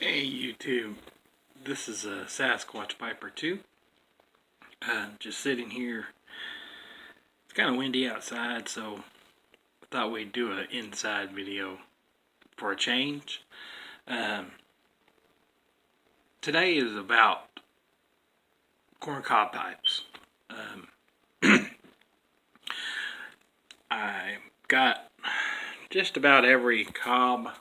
Hey YouTube, this is a Sasquatch Piper 2. Just sitting here. It's kind of windy outside, so I thought we'd do an inside video for a change. Today is about corncob pipes. I got just about every cob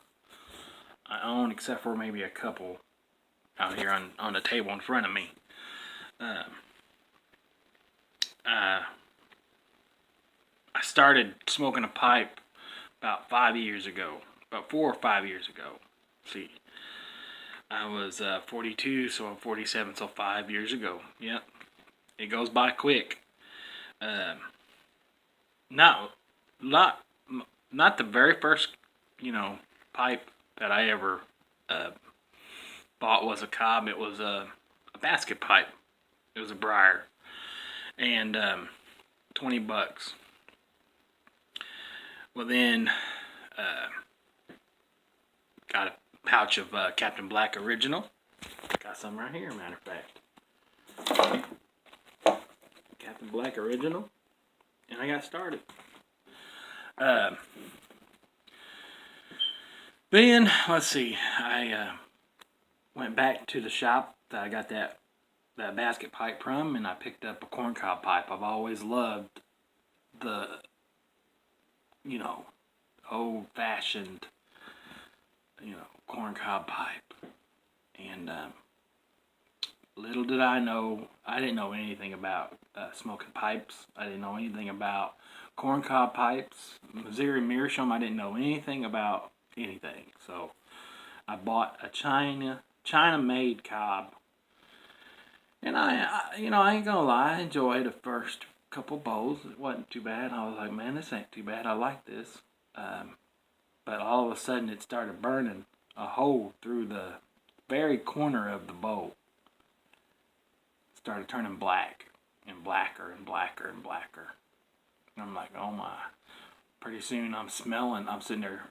I own, except for maybe a couple out here on the table in front of me. I started smoking a pipe about 5 years ago, about 4 or 5 years ago. See, I was 42, so I'm 47, so 5 years ago. Yep, it goes by quick. Not the very first, pipe that I ever bought was a cob. It was a basket pipe. It was a briar, and $20. Well, then got a pouch of Captain Black Original. Got some right here, matter of fact. Captain Black Original, and I got started. Then, let's see, I went back to the shop that I got that basket pipe from, and I picked up a corncob pipe. I've always loved the, old-fashioned, corncob pipe. And little did I know, I didn't know anything about smoking pipes. I didn't know anything about corncob pipes. Missouri Meerschaum, I didn't know anything about anything. So I bought a China-made cob. And I ain't gonna lie, I enjoyed the first couple bowls. It wasn't too bad. I was like, man, this ain't too bad. I like this. But all of a sudden, it started burning a hole through the very corner of the bowl. It started turning black and blacker and blacker and blacker. And I'm like, oh my. Pretty soon, I'm sitting there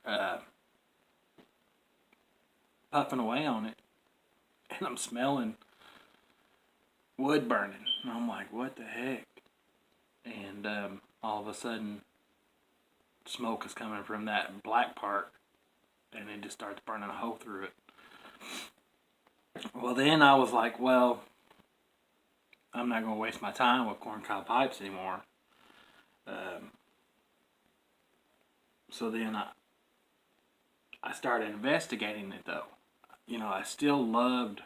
puffing away on it, and I'm smelling wood burning. And I'm like, what the heck? And all of a sudden, smoke is coming from that black part, and it just starts burning a hole through it. Well, then I was like, well, I'm not going to waste my time with corncob pipes anymore. So then I started investigating it, though. I still loved,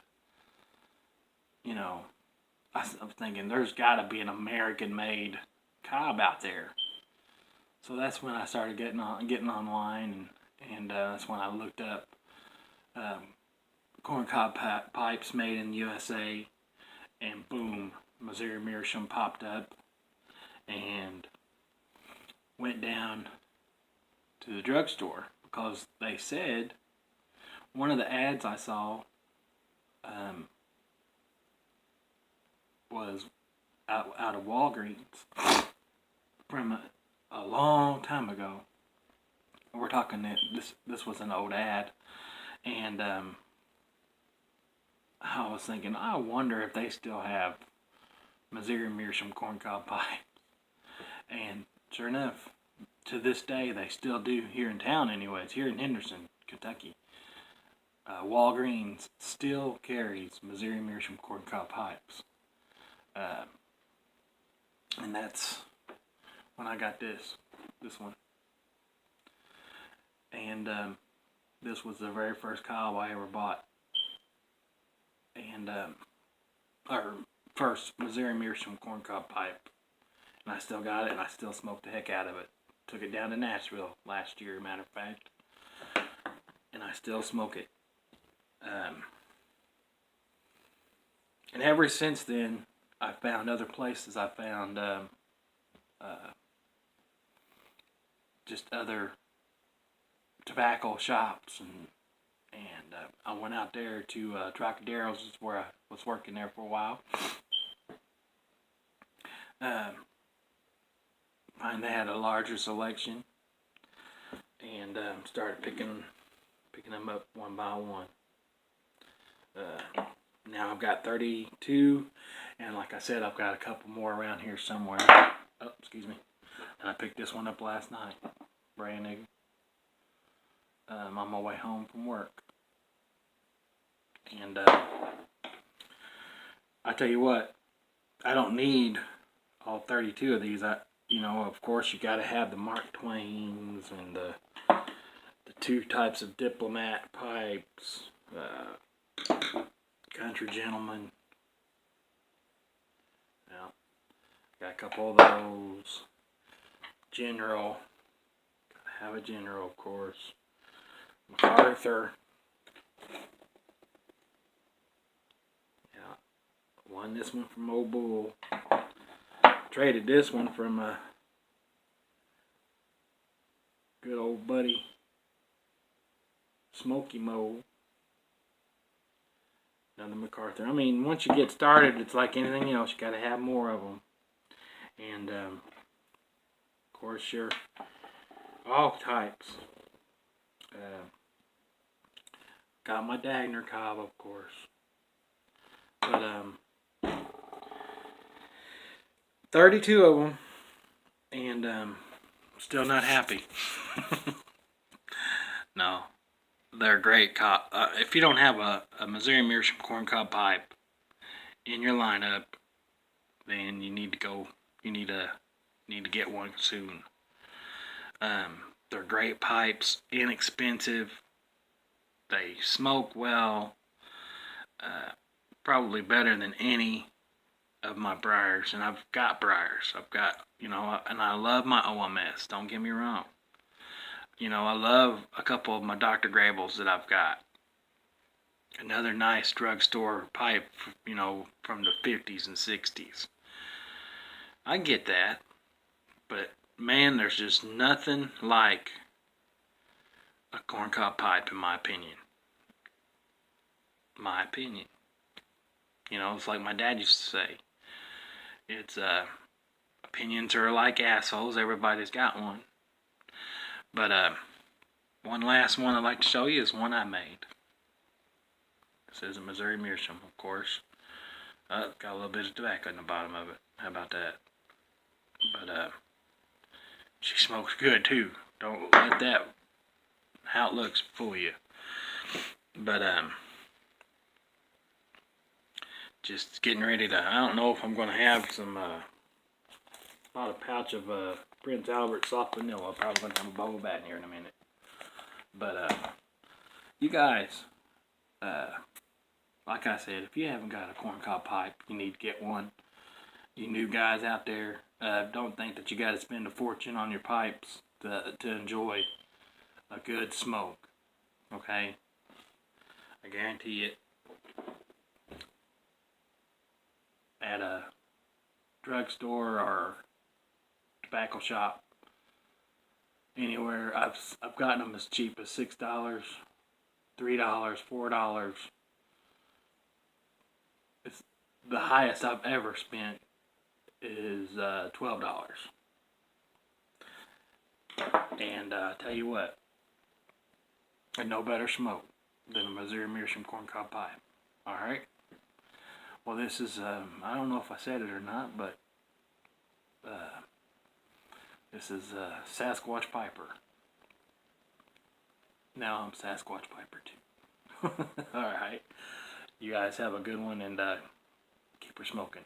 I'm thinking there's got to be an American-made cob out there. So that's when I started getting online, and that's when I looked up corncob pipes made in the USA, and boom, Missouri Meerschaum popped up, and went down to the drugstore because they said one of the ads I saw was out of Walgreens from a long time ago. We're talking that this was an old ad, and I was thinking, I wonder if they still have Missouri Meerschaum corncob pipes. And sure enough, to this day, they still do here in town anyways, here in Henderson, Kentucky. Walgreens still carries Missouri Meerschaum corncob pipes. And that's when I got this one. And this was the very first cob I ever bought. And our first Missouri Meerschaum corncob pipe. And I still got it, and I still smoked the heck out of it. Took it down to Nashville last year, matter of fact. And I still smoke it. And ever since then, I found other places. I found just other tobacco shops, and I went out there to Trocadero's, is where I was working there for a while. Find they had a larger selection, and started picking them up one by one. Now I've got 32, and like I said, I've got a couple more around here somewhere. Oh, excuse me. And I picked this one up last night, brand new. On my way home from work. And I tell you what, I don't need all 32 of these. Of course, you got to have the Mark Twains and the two types of diplomat pipes, country gentleman. Yeah, got a couple of those. General, gotta have a general, of course. MacArthur. Yeah, won this one from Old Bull. Traded this one from a good old buddy, Smoky Mo. Another MacArthur. I mean, once you get started, it's like anything else. You got to have more of them. And, of course, all types. Got my Dagner cob, of course. But, 32 of them. And, still not happy. No. They're great cob. If you don't have a Missouri Meerschaum corncob pipe in your lineup, then you need to go. You need to get one soon. They're great pipes, inexpensive. They smoke well. Probably better than any of my briars, and I've got briars. I've got, and I love my OMS. Don't get me wrong. I love a couple of my Dr. Grabels that I've got. Another nice drugstore pipe, from the 50s and 60s. I get that, but man, there's just nothing like a corncob pipe, in my opinion. My opinion. It's like my dad used to say. It's, opinions are like assholes. Everybody's got one. But, one last one I'd like to show you is one I made. This is a Missouri Meerschaum, of course. It's got a little bit of tobacco in the bottom of it. How about that? But, she smokes good, too. Don't let that, how it looks, fool you. But, just getting ready to, I don't know if I'm going to have some, about a pouch of, Prince Albert soft vanilla. I'm probably going to have a bowl of that here in a minute. But, you guys, like I said, if you haven't got a corncob pipe, you need to get one. You new guys out there, don't think that you got to spend a fortune on your pipes to enjoy a good smoke. Okay? I guarantee it. At a drugstore or tobacco shop, anywhere, I've gotten them as cheap as $6, $3, $4. It's the highest I've ever spent is $12. And tell you what, and no better smoke than a Missouri Meerschaum corncob pipe. All right. Well, this is I don't know if I said it or not, but this is Sasquatch Piper. Now I'm Sasquatch Piper too. All right. You guys have a good one, and keep her smoking.